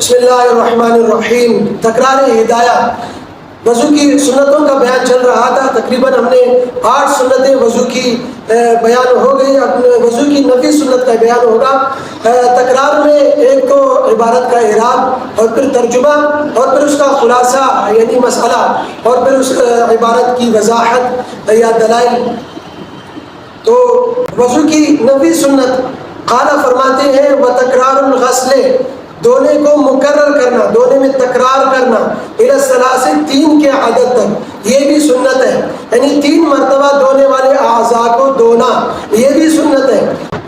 بسم اللہ الرحمن الرحیم. تکرار ہدایہ. وضو کی سنتوں کا بیان چل رہا تھا. تقریباً ہم نے 8 سنتیں وضو کی بیان ہو گئی. اب وضو کی 9ویں سنت کا بیان ہوگا. تکرار میں ایک تو عبارت کا اعراب اور پھر ترجمہ اور پھر اس کا خلاصہ یعنی مسئلہ اور پھر اس عبارت کی وضاحت یا دلائل. تو وضو کی 9ویں سنت قالا فرماتے ہیں وتکرار الغسل، دھونے کو مکرر کرنا، دھونے میں تکرار کرنا، الی الثلاث 3 کے عدد تک، یہ بھی سنت ہے. یعنی 3 مرتبہ دھونے والے اعضاء کو دھونا یہ بھی سنت ہے.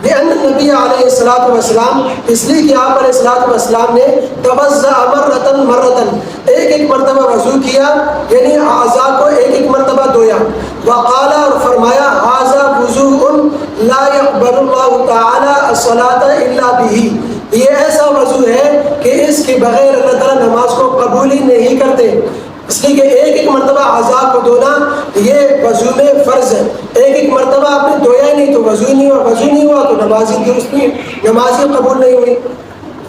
لأن نبی علیہ الصلوۃ والسلام، اس لیے کہ آپ علیہ الصلوۃ والسلام نے توضأ مرۃ مرۃ، ایک مرتبہ وضو کیا یعنی اعضاء کو ایک مرتبہ دھویا. وقال، اور فرمایا ھذا وضوء لا يقبل اللہ تعالی الصلاۃ الا به، یہ ایسا وضو ہے کہ اس کے بغیر اللہ تعالیٰ نماز کو قبول ہی نہیں کرتے. اس لیے کہ ایک مرتبہ اعضاء کو دھونا یہ وضو میں فرض ہے. ایک مرتبہ آپ نے دھویا ہی نہیں تو وضو نہیں ہوا، وضو نہیں ہوا تو نماز ہی درست نہیں، نماز ہی قبول نہیں ہوئی.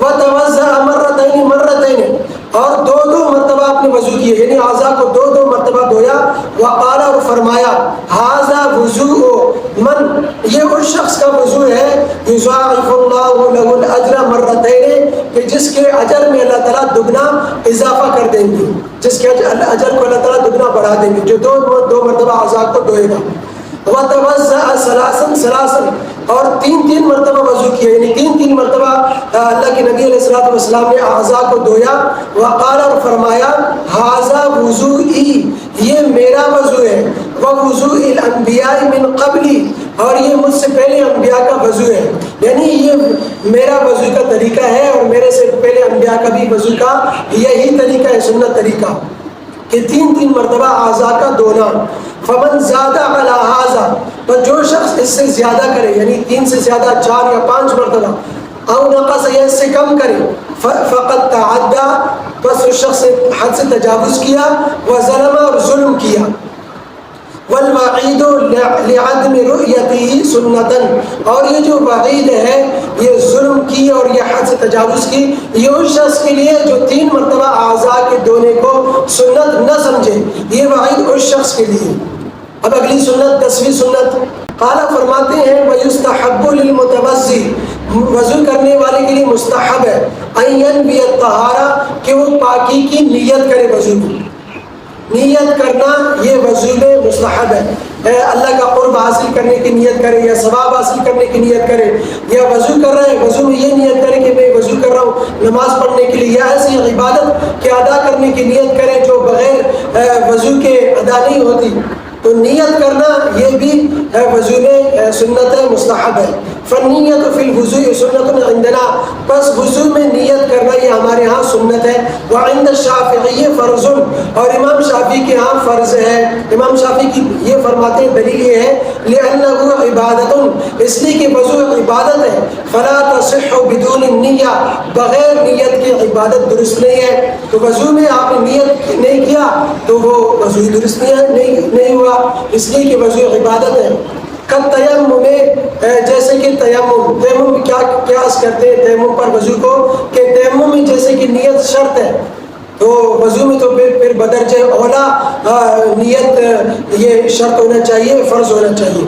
وتوضأ مرتين مرتين، اور 2 مرتبہ آپ نے وضو کیے یعنی اعضاء کو 2 مرتبہ دھویا. وقال، اور فرمایا ھذا وضوء من، یہ اس شخص کا وضو ہے یضاعف اللہ له الاجر مرتين، کہ جس کے اجر میں اللہ تعالیٰ دگنا اضافہ کر دیں گے، جس کے اجر کو اللہ تعالیٰ دگنا بڑھا دیں گے جو 2 مرتبہ اعضاء کو دھوئے گا. وتوضأ ثلاثا، اور 3 مرتبہ وضو کیا یعنی 3 مرتبہ اللہ کے نبی علیہ الصلوۃ والسلام نے اعضاء کو دھویا. وقال، اور فرمایا ھذا وضوئی، یہ میرا وضو ہے. ووضوء الانبیاء من قبلی، اور یہ مجھ سے پہلے انبیاء کا وضو ہے. یعنی یہ میرا وضو کا طریقہ ہے اور میرے سے پہلے انبیاء کا بھی وضو کا یہی طریقہ ہے، سنت طریقہ کہ 3 مرتبہ اعضاء کا دھونا. فمن زاد علی ھذا، پر جو شخص اس سے زیادہ کرے یعنی 3 سے زیادہ 4 یا 5 مرتبہ، او نقص یا اس سے کم کرے، فقد تعدى، بس اس شخص نے حد سے تجاوز کیا، وظلم، اور ظلم کیا. والوعید لعدم رؤیته سنتا، اور یہ جو وعید ہے یہ ظلم کی اور یہ حد سے تجاوز کی، یہ اس شخص کے لیے جو 3 مرتبہ اعضاء کے دھونے کو سنت نہ سمجھے، یہ وعید اس شخص کے لیے. اب اگلی سنت 10ویں سنت. قال، فرماتے ہیں وَيُسْتَحَبُّ لِلْمُتَوَضِّئِ، وضو کرنے والے کے لیے مستحب ہے أَن يَنْوِيَ الطَّهَارَةَ، کہ وہ پاکی کی نیت کرے. وضو کی نیت کرنا یہ وضو میں مستحب ہے. اللہ کا قرب حاصل کرنے کی نیت کرے یا ثواب حاصل کرنے کی نیت کرے، یا وضو کر رہے ہیں وضو میں یہ نیت کرے کہ میں وضو کر رہا ہوں نماز پڑھنے کے لیے، یا ایسی عبادت کہ ادا کرنے کی نیت کرے جو بغیر وضو کے ادا نہیں ہوتی. تو نیت کرنا یہ بھی وضو میں سنت ہے، مستحب ہے. فالنیت فی الوضوء سنت عندنا، بس وضو میں نیت کرنا یہ ہمارے ہاں سنت ہے. وعند الشافعی فرض، اور امام شافعی کے ہاں فرض ہے. امام شافعی کی یہ فرماتے ہیں دلیل یہ ہے لأنه عبادت، اس لیے کہ وضو عبادت ہے. فلا تصح بدون النیہ، بغیر نیت کے عبادت درست نہیں ہے. تو وضو میں آپ نے نیت نہیں کیا تو وہ وضو درست نہیں ہوا، اس لیے کہ وضو عبادت ہے. تیمم میں، جیسے کہ تیمم کیا قیاس کرتے ہیں تیمم پر وضو کو، کہ تیمم میں جیسے کہ نیت شرط ہے تو وضو میں تو پھر بدرجہ اولا نیت یہ شرط ہونا چاہیے، فرض ہونا چاہیے.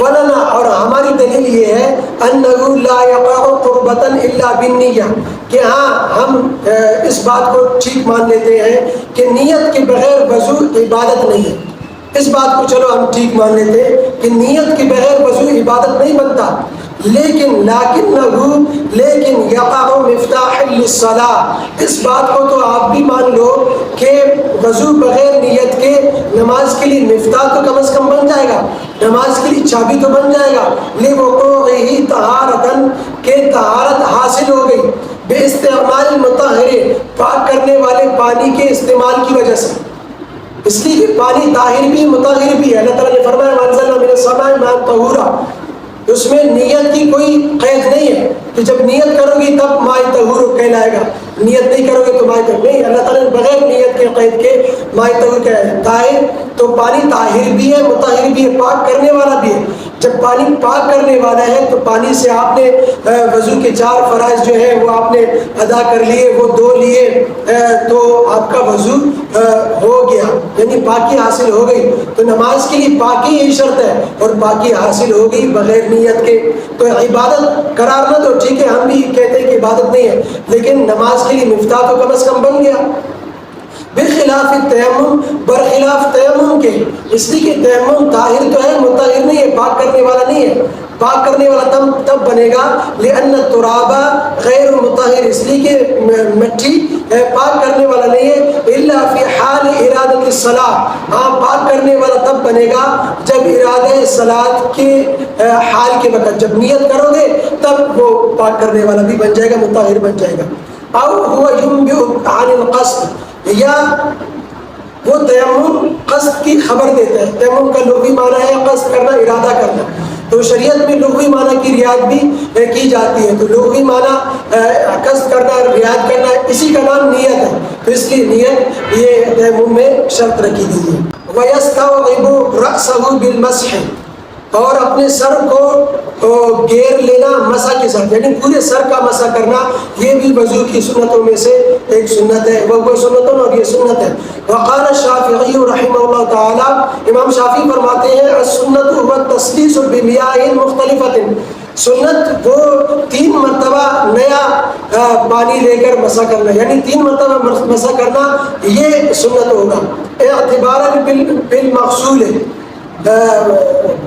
ولنا، اور ہماری دلیل یہ ہے انه لا يقع قربة الا بالنیہ، کہ ہاں ہم اس بات کو ٹھیک مان لیتے ہیں کہ نیت کے بغیر وضو عبادت نہیں ہے. اس بات کو چلو ہم ٹھیک مان لیتے ہیں کہ نیت کے بغیر وضو عبادت نہیں بنتا. لیکن یقع مفتاح للصلاۃ، اس بات کو تو آپ بھی مان لو کہ وضو بغیر نیت کے نماز کے لیے مفتاح تو کم از کم بن جائے گا، نماز کے لیے چابی تو بن جائے گا. لوقوعہ طہارۃ، کہ طہارت حاصل ہو گئی، باستعمال المطہر، پاک کرنے والے پانی کے استعمال کی وجہ سے. اس لیے کہ پانی طاہر بھی مطہر بھی ہے. اللہ تعالیٰ نے فرمایا وَأَنزَلْنَا مِنَ السَّمَاءِ مَاءً طَهُورًا، اس میں نیت کی کوئی قید نہیں ہے کہ جب نیت کرو گی تب ماء طہور کہلائے گا، نیت نہیں کرو گے تو ماء طہور نہیں۔ اللہ تعالیٰ نے بغیر نیت کے قید کے ماء طہور کہا ہے۔ طاہر تو پانی طاہر بھی ہے، مطہر بھی ہے، پاک کرنے والا بھی ہے۔ جب پانی پاک کرنے والا ہے تو پانی سے آپ نے وضو کے 4 فرائض جو ہیں وہ آپ نے ادا کر لیے، وہ دھو لیے، تو آپ کا وضو ہو گیا، یعنی پاکی حاصل ہو گئی۔ تو نماز کے لیے پاکی ہی شرط ہے، اور پاکی حاصل ہو گئی بغیر نیت کے تو عبادت قرار نہ دو۔ ٹھیک ہے، ہم بھی کہتے ہیں کہ عبادت نہیں ہے، لیکن نماز کے لیے مفتاح تو کم از کم بن گیا۔ بخلاف تیمم، برخلاف تیمم کے، اس لیے کہ تیمم طاہر تو ہے، مطہر نہیں ہے، پاک کرنے والا نہیں ہے۔ پاک کرنے والا تب بنے گا لأن التراب غیر مطہر، اس لیے کہ مٹی پاک کرنے والا نہیں ہے، الا فی حال ارادۃ الصلاۃ، ہاں پاک کرنے والا تب بنے گا جب ارادہ صلاۃ کے حال کے وقت، جب نیت کرو گے تب وہ پاک کرنے والا بھی بن جائے گا، مطہر بن جائے گا۔ او هو ينبئ عن القصد، یا وہ تیمم قصد کی خبر دیتا ہے۔ تیمم کا لغوی معنی ہے قصد کرنا، ارادہ کرنا، تو شریعت میں لغوی معنی کی رعایت بھی کی جاتی ہے۔ تو لغوی معنی قصد کرنا، رعایت کرنا، اسی کا نام نیت ہے، تو اس لیے نیت یہ تیمم میں شرط رکھی گئی ہے۔ وَيَسْتَوْعِبُ رَأْسَهُ بِالْمَسْحِ، اور اپنے سر کو گیر لینا مسح کے ساتھ، یعنی پورے سر کا مسح کرنا، یہ بھی وضو کی سنتوں میں سے ایک سنت ہے، وہ سنتوں اور یہ سنت ہے۔ وقال الشافعی رحمہ اللہ تعالی، امام شافعی فرماتے ہیں السنت هو التسلیس بمیاء مختلفۃ، سنت وہ 3 مرتبہ نیا پانی لے کر مسح کرنا، یعنی 3 مرتبہ مسح کرنا یہ سنت ہوگا۔ اعتبارا بالمغسول،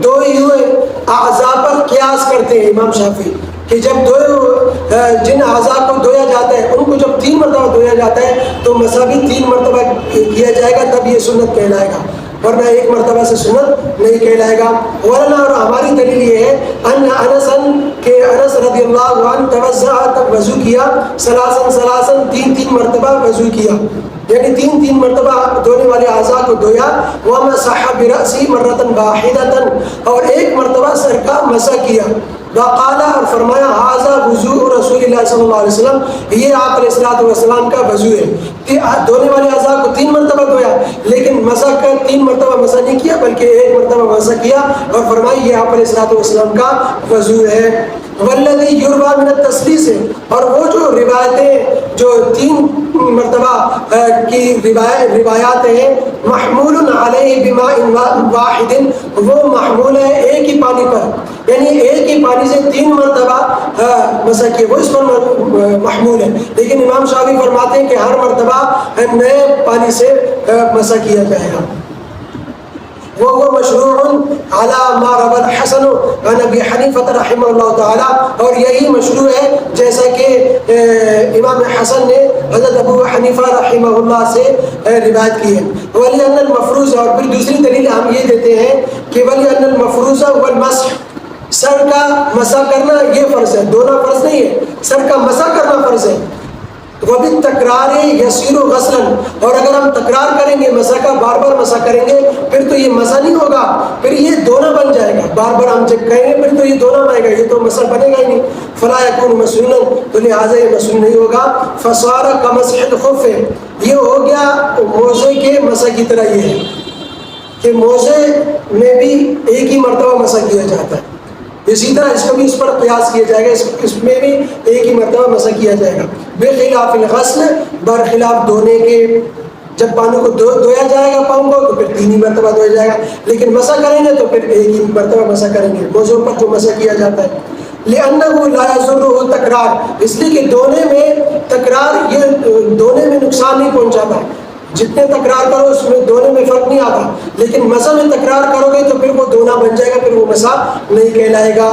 دھوئے ہوئے اعضاء پر قیاس کرتے ہیں امام شافعی کہ جب جن اعضاء کو دھویا جاتا ہے ان کو جب 3 مرتبہ دھویا جاتا ہے تو مسح بھی 3 مرتبہ کیا جائے گا، تب یہ سنت کہلائے گا، ورنہ 1 مرتبہ سے سنت نہیں کہلائے گا۔ ورنہ، اور ہماری دلیل یہ ہے ان انس رضی اللہ عنہ توضأ، تب وضو کیا، ثلاثاً 3 مرتبہ وضو کیا، یعنی 3 مرتبہ دھونے والے اعضاء کو دھویا۔ وَمَسَحَ بِرَأْسِهِ مَرَّةً وَاحِدَةً، اور 1 مرتبہ سر کا مسح کیا۔ وقال، اور فرمایا هذا وضوء رسول اللہ صلی اللہ علیہ وسلم، یہ آپ علیہ الصلوۃ والسلام کا وضو ہے۔ دھونے والے اعضاء کو 3 مرتبہ دھویا، لیکن مسح کر 3 مرتبہ مسح نہیں کیا بلکہ 1 مرتبہ مسح کیا، اور فرمایا یہ آپ علیہ الصلوۃ والسلام کا وضو ہے۔ والذی یروی من التسلیس، اور وہ جو روایتیں جو 3 مرتبہ کی روایات ہیں، محمول علیہ بماء واحد، وہ محمول ہے ایک ہی پانی پر، یعنی ایک ہی پانی سے 3 مرتبہ مسح کیے، وہ اس پر محمول ہے۔ لیکن امام شافعی فرماتے ہیں کہ ہر مرتبہ نئے پانی سے مسح کیا جائے گا۔ وهو مشروع على ما روى الحسن عن ابي حنیفہ رحمہ اللہ تعالی، اور یہی مشروع ہے جیسا کہ امام حسن نے حضرت ابو حنیفہ رحمہ اللہ سے روایت کی ہے۔ ولأن المفروض، اور پھر دوسری دلیل ہم یہ دیتے ہیں کہ ولأن المفروض والمسح، سر کا مسح کرنا یہ فرض ہے، دھونا فرض نہیں ہے، سر کا مسح کرنا فرض ہے۔ وبالتکرار یسیر غسلا، اور اگر ہم تکرار کریں گے مسح کا، بار بار مسح کریں گے، پھر تو یہ مسح نہیں ہوگا، پھر یہ دھونا بن جائے گا۔ بار بار ہم جب کہیں گے پھر تو یہ دھونا بنے گا، یہ تو مسح بنے گا ہی نہیں۔ فلا یکون مسنونا، تو لہٰذا یہ مسنون نہیں ہوگا۔ فصار کمسح الخف، یہ ہو گیا موزے کے مسح کی طرح، یہ ہے کہ موزے میں بھی ایک ہی مرتبہ مسح کیا جاتا ہے، اسی طرح اس کو بھی اس پر قیاس کیا جائے گا، اس میں بھی ایک ہی مرتبہ مسح کیا جائے گا۔ بخلاف الغسل، برخلاف دھونے کے، جب پانی کو دھویا جائے گا پاؤں کو تو پھر 3 ہی مرتبہ دھویا جائے گا، لیکن مسح کریں گے تو پھر 1 ہی مرتبہ مسح کریں گے موضوع پر جو مسح کیا جاتا ہے۔ لأنه لا يضره تکرار، اس لیے کہ دھونے میں تکرار، یہ دھونے میں نقصان نہیں پہنچاتا، جتنے تکرار کرو اس میں دھونے میں فرق نہیں آتا، لیکن مسح میں تکرار کرو گے تو پھر وہ دھونا بن جائے گا، پھر وہ مسح نہیں کہلائے گا۔